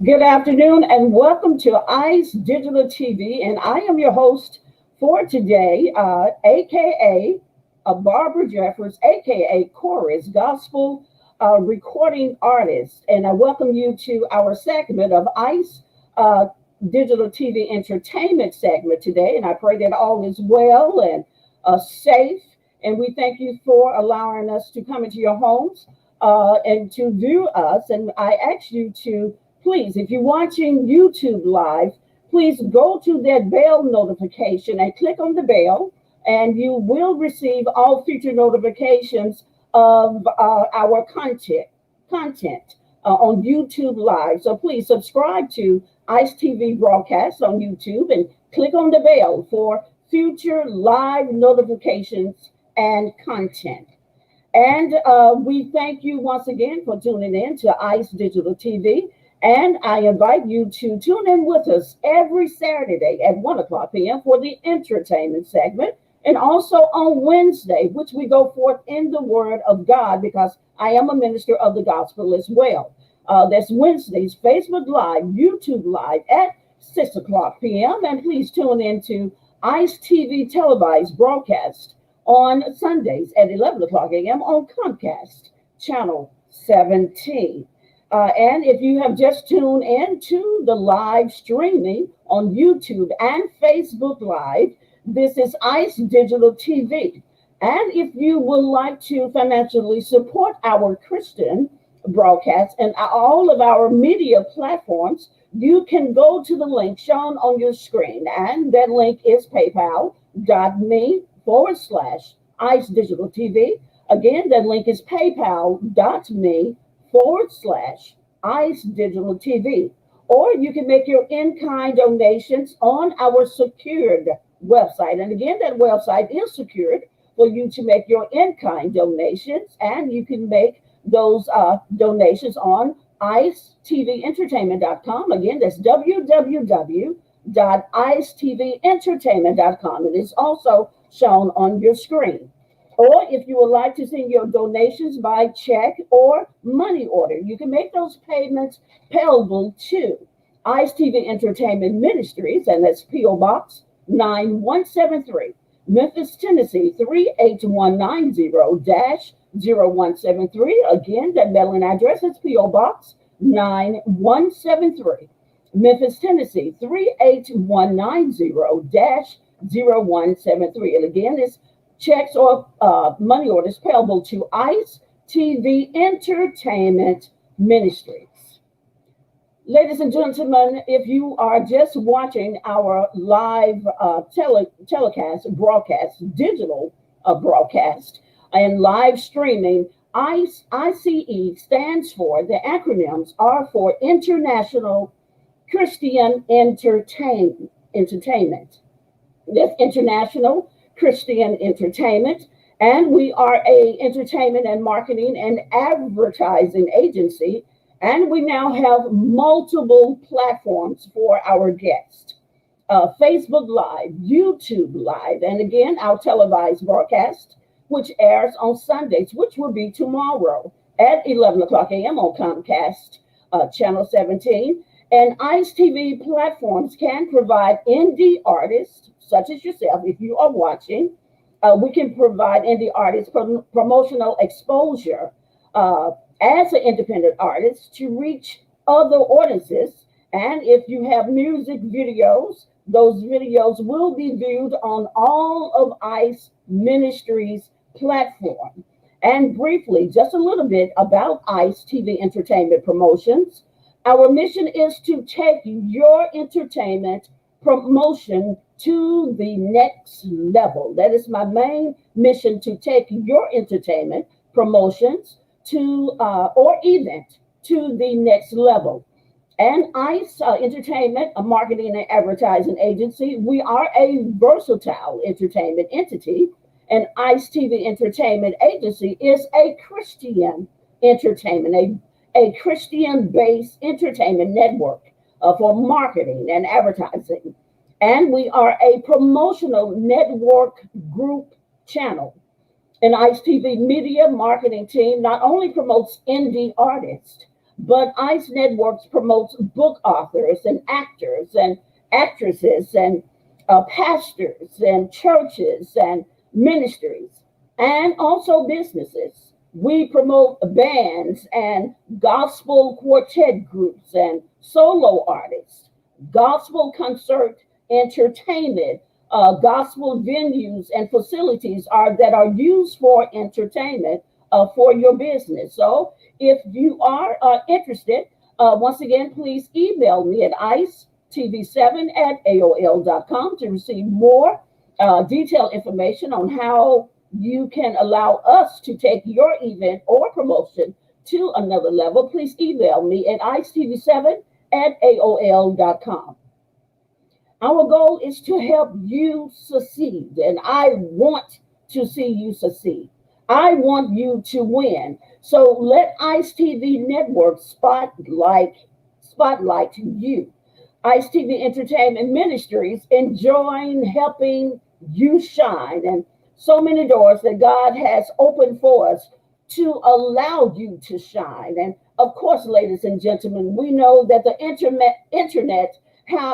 Good afternoon and welcome to ICE Digital TV. And I am your host for today, aka Barbara Jeffers, aka Chorus Gospel Recording Artist. And I welcome you to our segment of ICE Digital TV Entertainment segment today. And I pray that all is well and safe. And we thank you for allowing us to come into your homes and to view us. And I ask you to please, if you're watching YouTube live, please go to that bell notification and click on the bell, and you will receive all future notifications of our content on YouTube live. So please subscribe to ICE TV broadcasts on YouTube and click on the bell for future live notifications and content. And we thank you once again for tuning in to ICE Digital TV. And I invite you to tune in with us every Saturday at 1 o'clock p.m. for the entertainment segment. And also on Wednesday, which we go forth in the Word of God, because I am a minister of the gospel as well. That's Wednesdays, Facebook Live, YouTube Live at 6 o'clock p.m. And please tune in to ICE TV televised broadcast on Sundays at 11 o'clock a.m. on Comcast Channel 17. And if you have just tuned in to the live streaming on YouTube and Facebook Live, this is ICE Digital TV. And if you would like to financially support our Christian broadcast and all of our media platforms, you can go to the link shown on your screen. And that link is paypal.me/ICE Digital TV. Again, that link is paypal.me/ICE Digital TV. Or you can make your in-kind donations on our secured website. And again, that website is secured for you to make your in-kind donations. And you can make those donations on IceTVEntertainment.com. Again, that's www.IceTVEntertainment.com. It is also shown on your screen. Or if you would like to send your donations by check or money order, you can make those payments payable to ICE TV Entertainment Ministries, and that's P.O. Box 9173, Memphis, Tennessee 38190-0173. Again, that mailing address is P.O. Box 9173, Memphis, Tennessee 38190-0173. And again, it's checks or money orders payable to ICE TV Entertainment Ministries. Ladies and gentlemen, if you are just watching our live telecast, broadcast, digital broadcast, and live streaming, ICE stands for, the acronyms are for International Christian Entertainment. That's International Christian Entertainment, and we are a entertainment and marketing and advertising agency, and we now have multiple platforms for our guests. Facebook Live, YouTube Live, and again, our televised broadcast, which airs on Sundays, which will be tomorrow at 11 o'clock a.m. on Comcast Channel 17. And ICE TV platforms can provide indie artists, such as yourself, if you are watching. We can provide indie artists promotional exposure as an independent artist to reach other audiences. And if you have music videos, those videos will be viewed on all of ICE Ministries platform. And briefly, just a little bit about ICE TV Entertainment Promotions. Our mission is to take your entertainment promotion to the next level. That is my main mission, to take your entertainment promotions to or event to the next level. And ICE Entertainment, a marketing and advertising agency, we are a versatile entertainment entity. And ICE TV Entertainment Agency is a Christian Entertainment, a Christian-based entertainment network for marketing and advertising. And we are a promotional network group channel. An ICE TV media marketing team not only promotes indie artists, but ICE Networks promotes book authors and actors and actresses and pastors and churches and ministries and also businesses. We promote bands and gospel quartet groups and solo artists, gospel concert entertainment, gospel venues and facilities are that are used for entertainment for your business. So if you are interested, once again, please email me at icetv7@aol.com to receive more detailed information on how you can allow us to take your event or promotion to another level. Please email me at icetv7@aol.com. Our goal is to help you succeed, and I want to see you succeed. I want you to win. So let ICE TV Network spotlight you. ICE TV Entertainment Ministries enjoying helping you shine, and so many doors that God has opened for us to allow you to shine. And of course, ladies and gentlemen, we know that the internet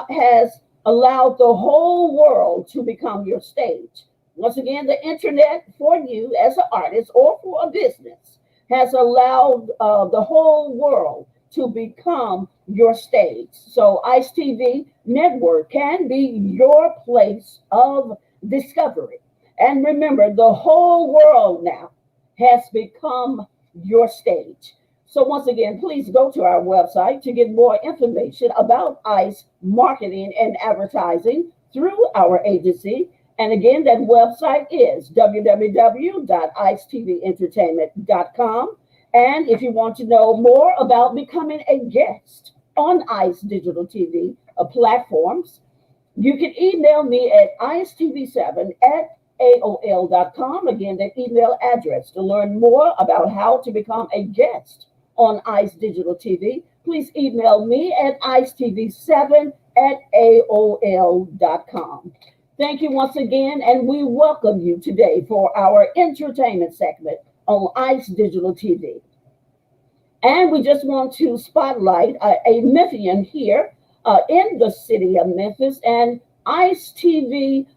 has allowed the whole world to become your stage. Once again, the internet for you as an artist or for a business has allowed the whole world to become your stage. So ICE TV Network can be your place of discovery. And remember, the whole world now has become your stage. So once again, please go to our website to get more information about ICE marketing and advertising through our agency. And again, that website is www.iceTVentertainment.com. And if you want to know more about becoming a guest on ICE Digital TV platforms, you can email me at icetv7@aol.com. Again, that email address to learn more about how to become a guest on ICE Digital TV. Please email me at icetv7@aol.com. Thank you once again, and we welcome you today for our entertainment segment on ICE Digital TV. And we just want to spotlight a Memphian here in the city of Memphis and ICE TV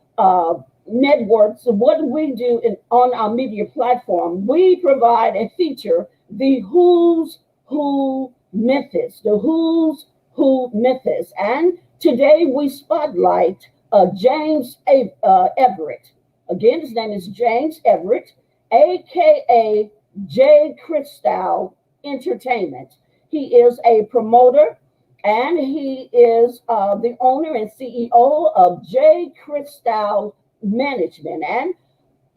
networks. What we do on our media platform, we provide and feature the Who's Who Memphis, the Who's Who Memphis. And today we spotlight James Everett. Again, his name is James Everett, aka J. Cristal Entertainment. He is a promoter and he is the owner and CEO of J. Cristal Management.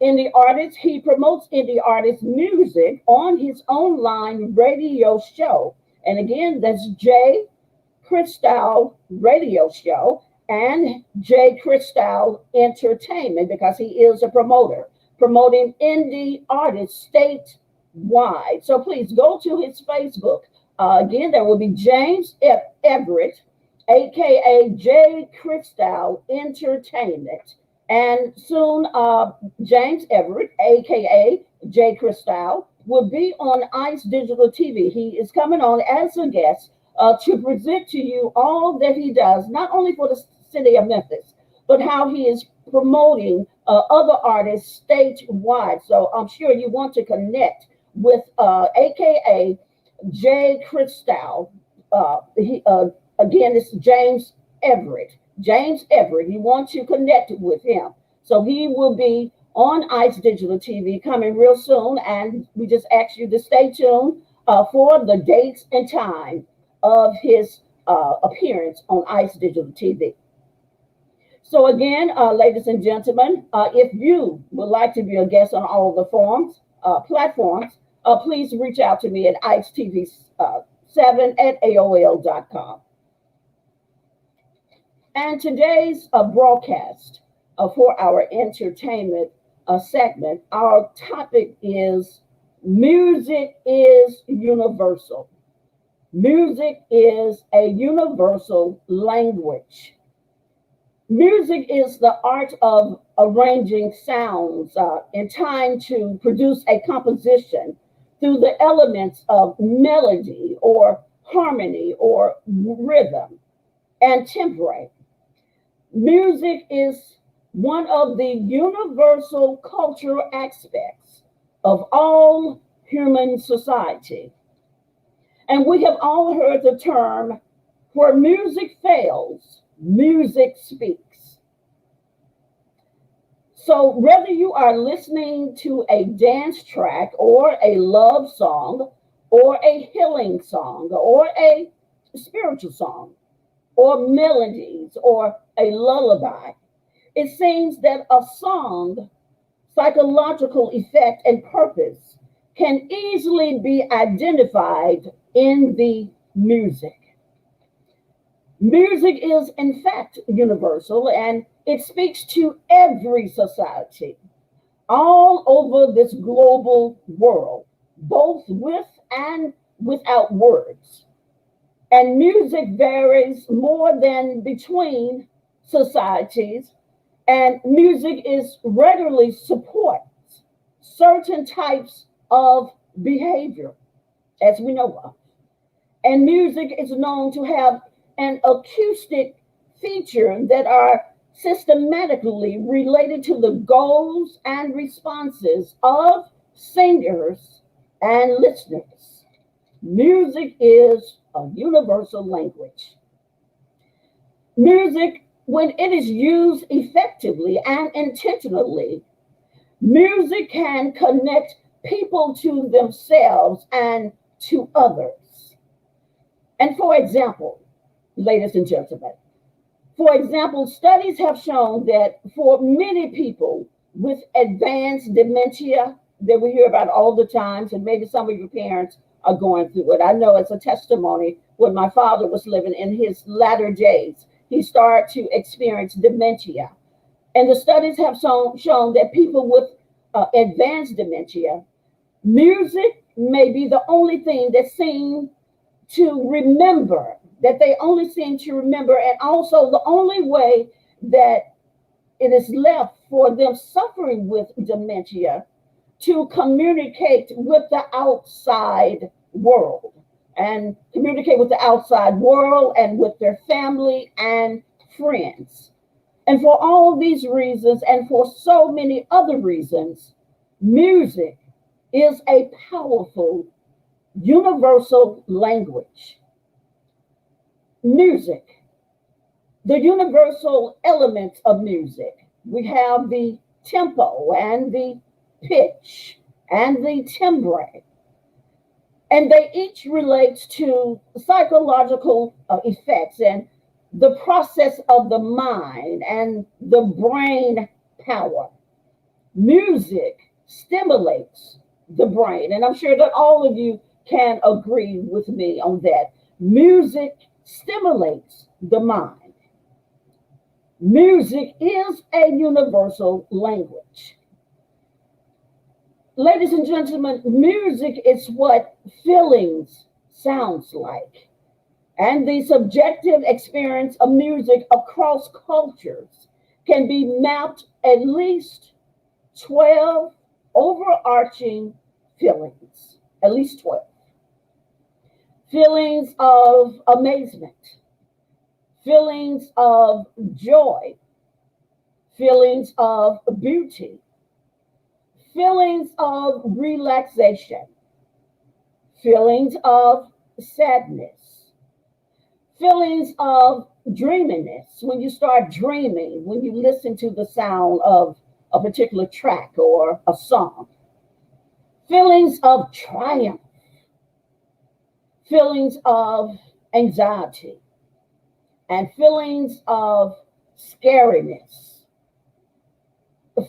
And he promotes indie artist music on his online radio show. And again, that's J. Cristal Radio Show and J. Cristal Entertainment because he is a promoter, promoting indie artists statewide. So please go to his Facebook. Again, there will be James Everett, aka J. Cristal Entertainment. And soon, James Everett, aka J. Cristal, will be on ICE Digital TV. He is coming on as a guest to present to you all that he does, not only for the city of Memphis, but how he is promoting other artists statewide. So I'm sure you want to connect with aka J. Cristal. Again, it's James Everett. James Everett. You want to connect with him. So he will be on ICE Digital TV coming real soon. And we just ask you to stay tuned for the dates and time of his appearance on ICE Digital TV. So again, ladies and gentlemen, if you would like to be a guest on all the platforms, please reach out to me at icetv7@aol.com. And today's broadcast for our entertainment segment, our topic is Music is universal. Music is a universal language. Music is the art of arranging sounds in time to produce a composition through the elements of melody or harmony or rhythm and timbre. Music is one of the universal cultural aspects of all human society. And we have all heard the term, where music fails, music speaks. So, whether you are listening to a dance track or a love song or a healing song or a spiritual song or melodies or a lullaby, it seems that a song, psychological effect, and purpose can easily be identified in the music. Music is, in fact, universal and it speaks to every society all over this global world, both with and without words. And music varies more than between societies, and music is regularly supports certain types of behavior, as we know of. And music is known to have an acoustic feature that are systematically related to the goals and responses of singers and listeners. Music is a universal language. Music, when it is used effectively and intentionally, music can connect people to themselves and to others. And for example, ladies and gentlemen, for example, studies have shown that for many people with advanced dementia that we hear about all the times, and maybe some of your parents are going through it. I know it's a testimony when my father was living in his latter days, he started to experience dementia. And the studies have shown that people with advanced dementia, music may be the only thing that seems to remember, that they only seem to remember, and also the only way that it is left for them suffering with dementia to communicate with the outside world and communicate with the outside world and with their family and friends. And for all these reasons, and for so many other reasons, music is a powerful universal language. Music, the universal elements of music. We have the tempo and the pitch and the timbre, and they each relate to psychological effects and the process of the mind and the brain power. Music stimulates the brain, and I'm sure that all of you can agree with me on that. Music stimulates the mind. Music is a universal language. Ladies and gentlemen, music is what feelings sounds like. And the subjective experience of music across cultures can be mapped at least 12 overarching feelings, at least 12. Feelings of amazement, feelings of joy, feelings of beauty, feelings of relaxation, feelings of sadness, feelings of dreaminess when you start dreaming, when you listen to the sound of a particular track or a song, feelings of triumph, feelings of anxiety, and feelings of scariness,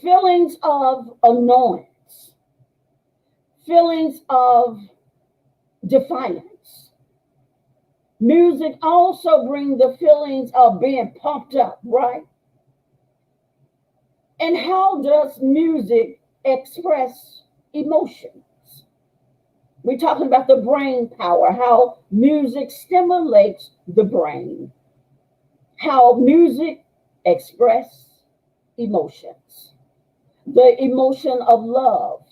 feelings of annoyance, feelings of defiance. Music also brings the feelings of being pumped up, right? And how does music express emotions? We're talking about the brain power, how music stimulates the brain, how music express emotions, the emotion of love.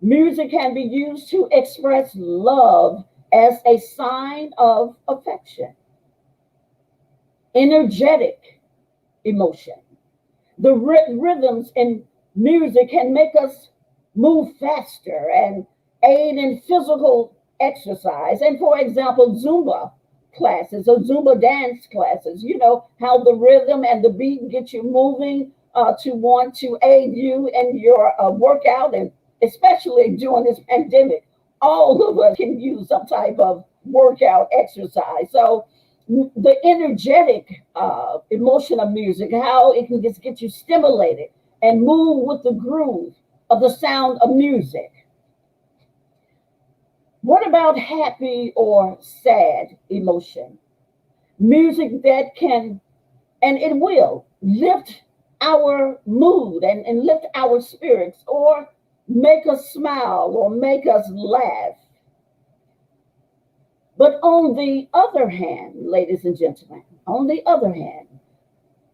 Music can be used to express love as a sign of affection, energetic emotion. The rhythms in music can make us move faster and aid in physical exercise. And for example, Zumba classes or Zumba dance classes, you know, how the rhythm and the beat get you moving to want to aid you in your workout. And especially during this pandemic, all of us can use some type of workout exercise. So the energetic emotion of music, how it can just get you stimulated and move with the groove of the sound of music. What about happy or sad emotion? Music that can, and it will, lift our mood and lift our spirits or make us smile or make us laugh. But on the other hand, ladies and gentlemen, on the other hand,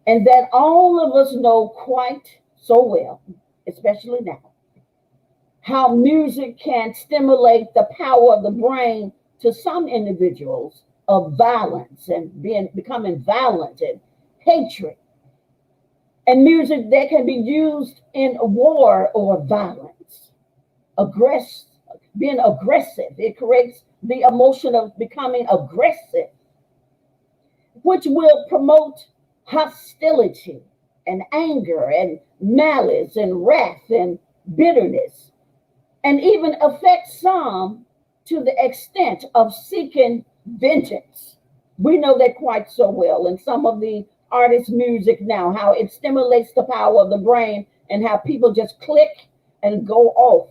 and that all of us know quite so well, especially now, how music can stimulate the power of the brain to some individuals of violence and becoming violent and hatred. And music that can be used in war or violence, aggress, being aggressive. It creates the emotion of becoming aggressive, which will promote hostility and anger and malice and wrath and bitterness, and even affect some to the extent of seeking vengeance. We know that quite so well in some of the artists' music now, how it stimulates the power of the brain and how people just click and go off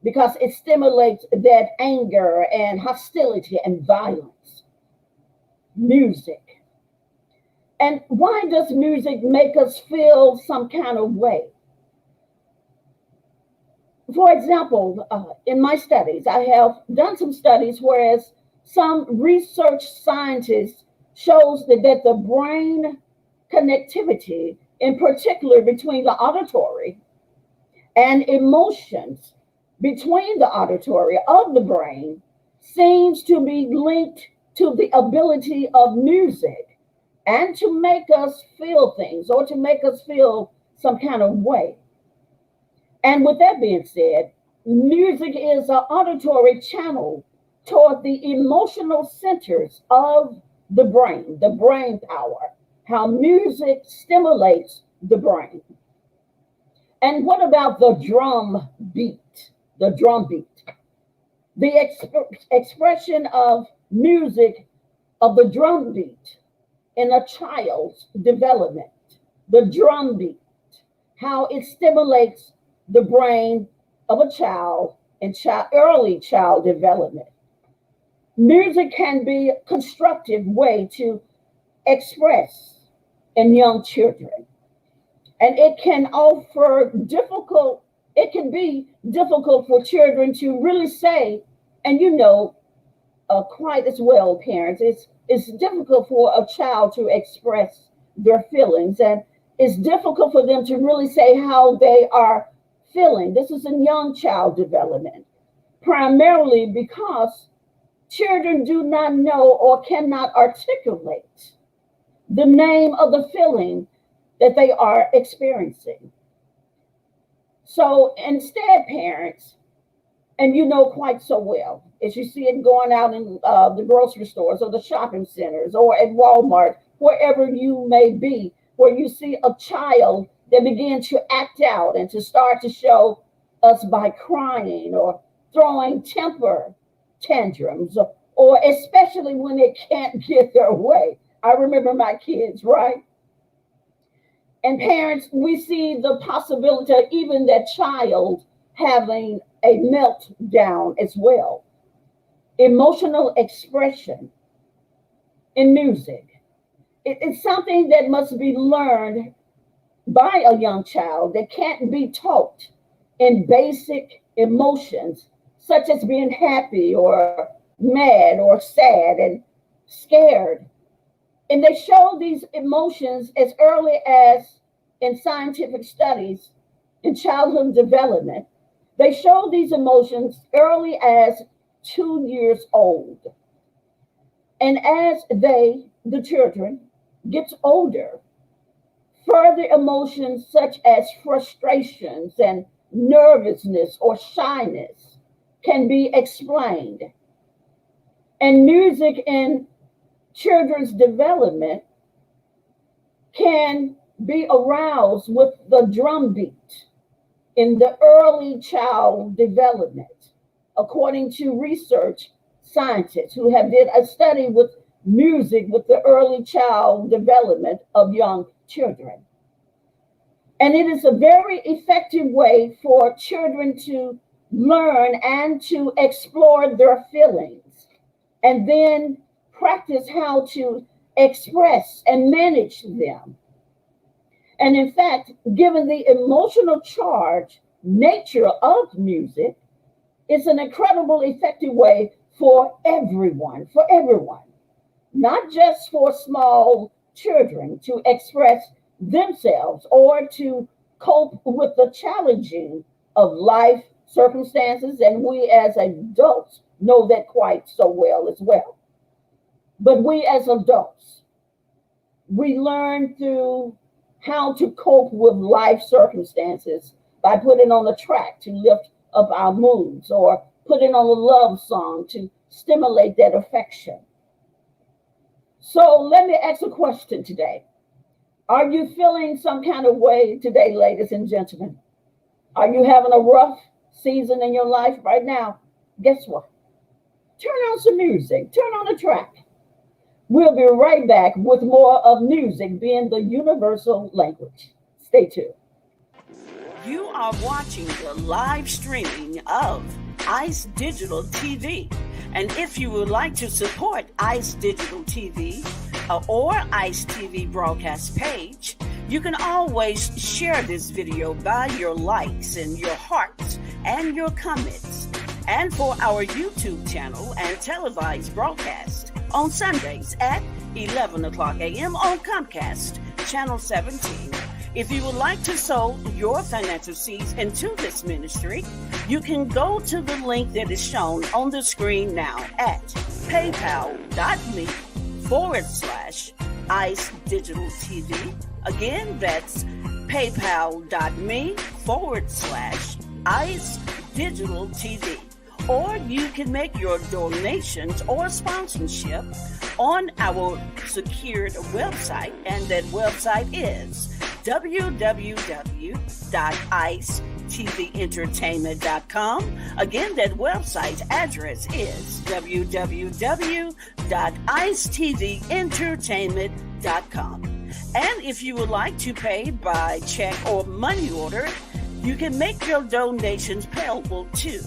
because it stimulates that anger and hostility and violence. Music. And why does music make us feel some kind of way? For example, in my studies, I have done some studies, whereas some research scientists shows that the brain connectivity, in particular between the auditory and emotions between the auditory of the brain, seems to be linked to the ability of music and to make us feel things or to make us feel some kind of way. And with that being said, music is an auditory channel toward the emotional centers of the brain power, how music stimulates the brain. And what about the drum beat? The drum beat. The expression of music of the drum beat in a child's development. The drum beat, how it stimulates the brain of a child in early child development. Music can be a constructive way to express in young children. And it can be difficult for children to really say, and you know, quite as well, parents, it's difficult for a child to express their feelings. And it's difficult for them to really say how they are feeling. This is in young child development, primarily because children do not know or cannot articulate the name of the feeling that they are experiencing. So instead, parents, and you know quite so well, as you see it going out in the grocery stores or the shopping centers or at Walmart, wherever you may be, where you see a child that begin to act out and to start to show us by crying or throwing temper tantrums, or especially when they can't get their way. I remember my kids, right? And parents, we see the possibility of even that child having a meltdown as well. Emotional expression in music. It's something that must be learned by a young child that can't be taught in basic emotions such as being happy or mad or sad and scared. And they show these emotions as early as in scientific studies in childhood development. They show these emotions early as 2 years old. And as the children, gets older, further emotions such as frustrations and nervousness or shyness can be explained. And music in children's development can be aroused with the drum beat in the early child development, according to research scientists who have did a study with music with the early child development of young children. And it is a very effective way for children to learn and to explore their feelings and then practice how to express and manage them. And in fact, given the emotional charge nature of music, it's an incredible effective way for everyone, not just for small children to express themselves or to cope with the challenging of life circumstances. And we as adults know that quite so well as well. But we as adults, we learn through how to cope with life circumstances by putting on a track to lift up our moods or putting on a love song to stimulate that affection. So let me ask a question today. Are you feeling some kind of way today, ladies and gentlemen? Are you having a rough season in your life right now? Guess what? Turn on some music, turn on a track. We'll be right back with more of music being the universal language. Stay tuned. You are watching the live streaming of ICE Digital TV. And if you would like to support ICE Digital TV or ICE TV broadcast page, you can always share this video by your likes and your hearts and your comments. And for our YouTube channel and televised broadcast on Sundays at 11 o'clock a.m. on Comcast, Channel 17. If you would like to sow your financial seeds into this ministry, you can go to the link that is shown on the screen now at paypal.me/ICE Digital TV. Again, that's paypal.me/ICE Digital TV. Or you can make your donations or sponsorship on our secured website, and that website is www.iceTVentertainment.com. Again, that website's address is www.iceTVentertainment.com. And if you would like to pay by check or money order, you can make your donations payable to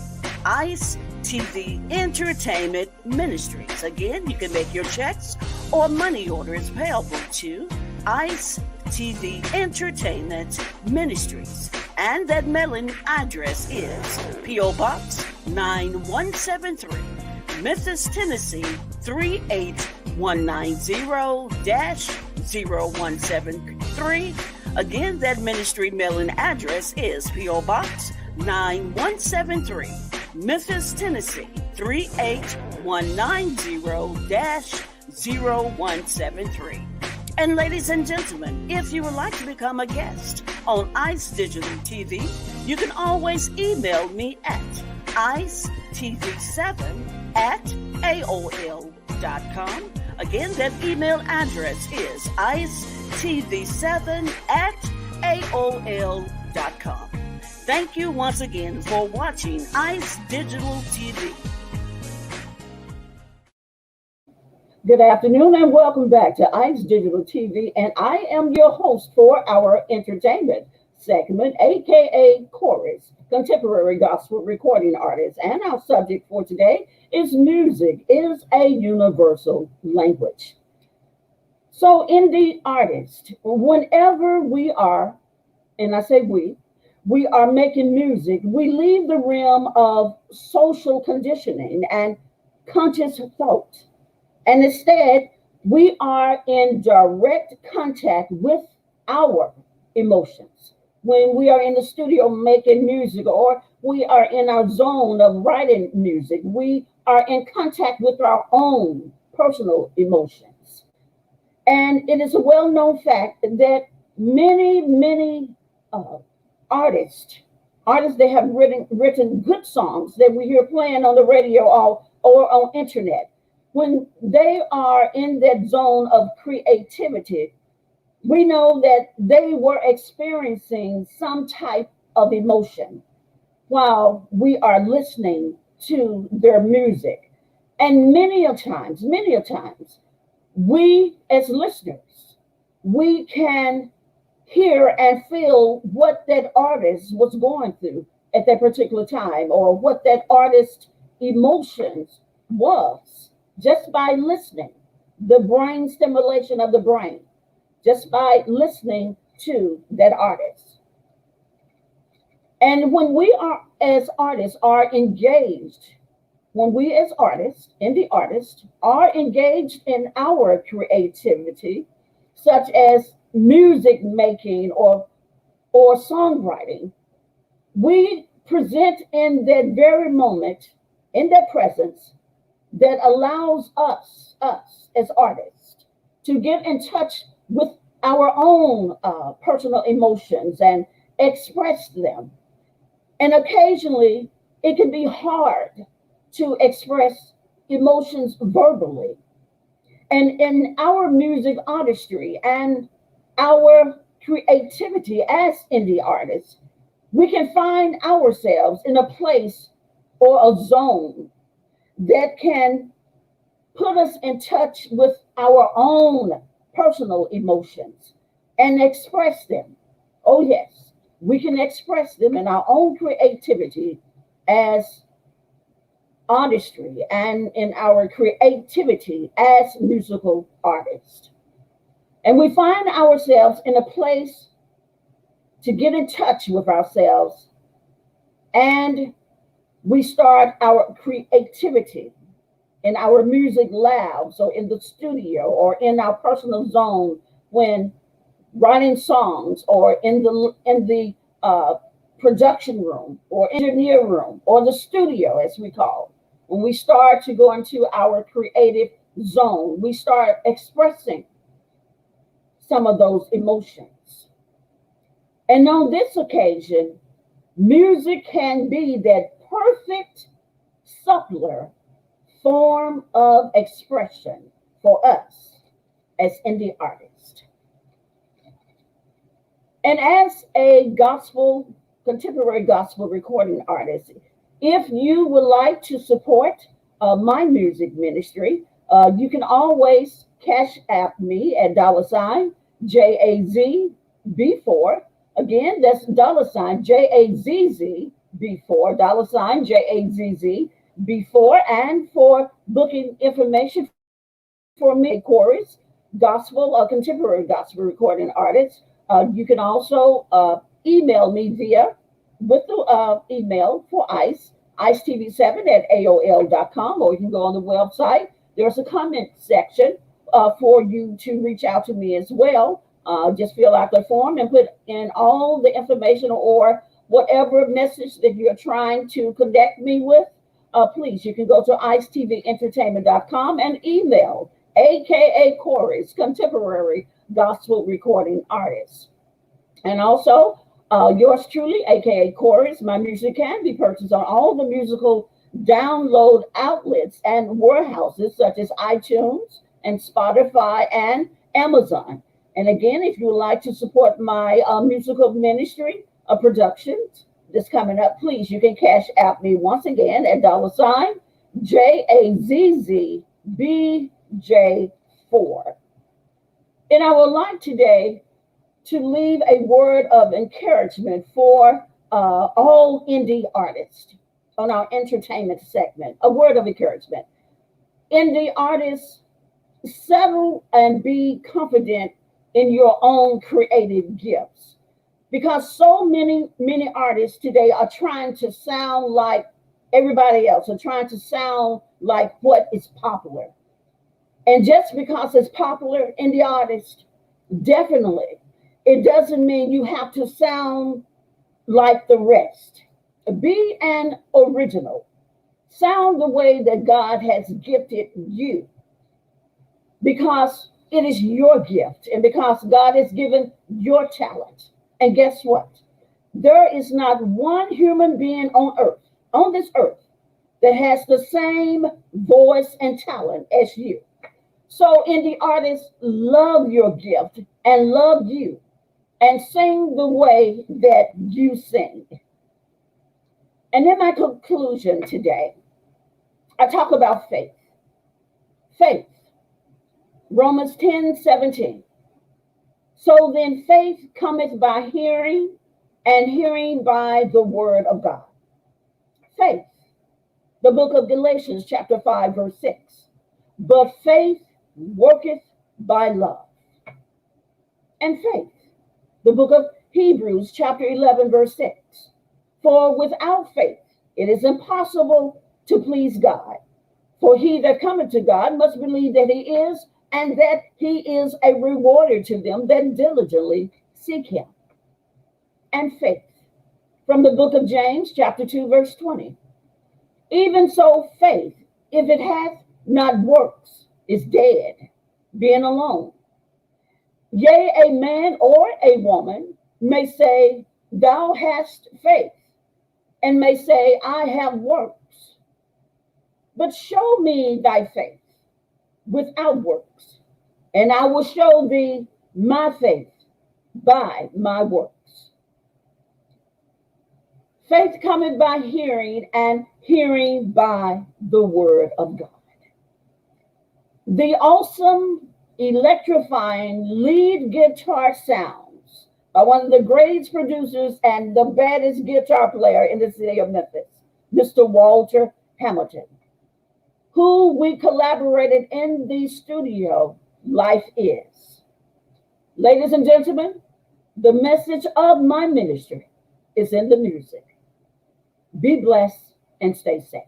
ICE TV Entertainment Ministries. Again, you can make your checks or money orders payable to ICE TV Entertainment Ministries. And that mailing address is P.O. Box 9173, Memphis, Tennessee 38190-0173. Again, that ministry mailing address is P.O. Box 9173, Memphis, Tennessee 38190-0173. And ladies and gentlemen, if you would like to become a guest on ICE Digital TV, you can always email me at icetv7@aol.com. Again, that email address is icetv7@aol.com. Thank you once again for watching ICE Digital TV. Good afternoon and welcome back to ICE Digital TV. And I am your host for our entertainment segment, aka Chorus, contemporary gospel recording artist. And our subject for today is music is a universal language. So, indie artists, whenever we are, and I say we are making music, we leave the realm of social conditioning and conscious thought. And instead, we are in direct contact with our emotions. When we are in the studio making music, or we are in our zone of writing music, we are in contact with our own personal emotions. And it is a well known fact that many uh, artists, artists that have written good songs that we hear playing on the radio or on internet, when they are in that zone of creativity, we know that they were experiencing some type of emotion while we are listening to their music. And many a times, we as listeners, we can hear and feel what that artist was going through at that particular time, or what that artist's emotions was, just by listening. The brain stimulation of the brain, just by listening to that artist. And when we are as artists are engaged, when we as artists, indie artists, are engaged in our creativity, such as music making or songwriting, we present in that very moment, in that presence, that allows us as artists, to get in touch with our own personal emotions and express them. And occasionally, it can be hard to express emotions verbally. And in our music artistry and our creativity as indie artists, we can find ourselves in a place or a zone that can put us in touch with our own personal emotions and express them. Oh, yes, we can express them in our own creativity as artistry and in our creativity as musical artists. And we find ourselves in a place to get in touch with ourselves, and we start our creativity in our music labs or in the studio or in our personal zone, when writing songs, or in the production room or engineer room or the studio, as we call. When we start to go into our creative zone, we start expressing some of those emotions. And on this occasion, music can be that perfect suppler form of expression for us as indie artists. And as a contemporary gospel recording artist, if you would like to support my music ministry, you can always cash app me at dollar sign JAZB4. Again, that's dollar sign JAZZB4, dollar sign JAZZB4. And for booking information for me, chorus, gospel, or contemporary gospel recording artists, you can also email me via with the email for ICE TV7 at AOL.com, or you can go on the website. There's a comment section for you to reach out to me as well. Just fill out the form and put in all the information or whatever message that you're trying to connect me with. Please, you can go to IceTVEntertainment.com and email AKA Chorus, contemporary gospel recording artist. And also, yours truly, aka Chorus, my music can be purchased on all the musical download outlets and warehouses such as iTunes and Spotify and Amazon. And again, if you would like to support my musical ministry productions that's coming up, please, you can cash out me once again at dollar sign JAZZBJ4. And I would like today to leave a word of encouragement for all indie artists on our entertainment segment. A word of encouragement. Indie artists, settle and be confident in your own creative gifts. because so many artists today are trying to sound like everybody else, are trying to sound like what is popular. And just because it's popular in the artist, definitely, it doesn't mean you have to sound like the rest. Be an original. Sound the way that God has gifted you, because it is your gift and because God has given your talent. And guess what? There is not one human being on this earth, that has the same voice and talent as you. So, in the artist, love your gift and love you and sing the way that you sing. And in my conclusion today, I talk about faith. Faith. Romans 10:17. So then faith cometh by hearing, and hearing by the word of God. Faith. The book of Galatians, chapter 5, verse 6. But faith worketh by love. And faith. The book of Hebrews, chapter 11, verse 6. For without faith it is impossible to please God. For he that cometh to God must believe that he is, and that he is a rewarder to them that diligently seek him. And faith. From the book of James, chapter 2, verse 20. Even so, faith, if it hath not works, is dead, being alone. Yea, a man or a woman may say, thou hast faith, and may say, I have works. But show me thy faith without works, and I will show thee my faith by my works. Faith cometh by hearing, and hearing by the word of God. The awesome, electrifying lead guitar sounds by one of the greatest producers and the baddest guitar player in the city of Memphis, Mr. Walter Hamilton, who we collaborated in the studio, Life Is. Ladies and gentlemen, the message of my ministry is in the music. Be blessed and stay safe.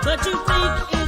But you think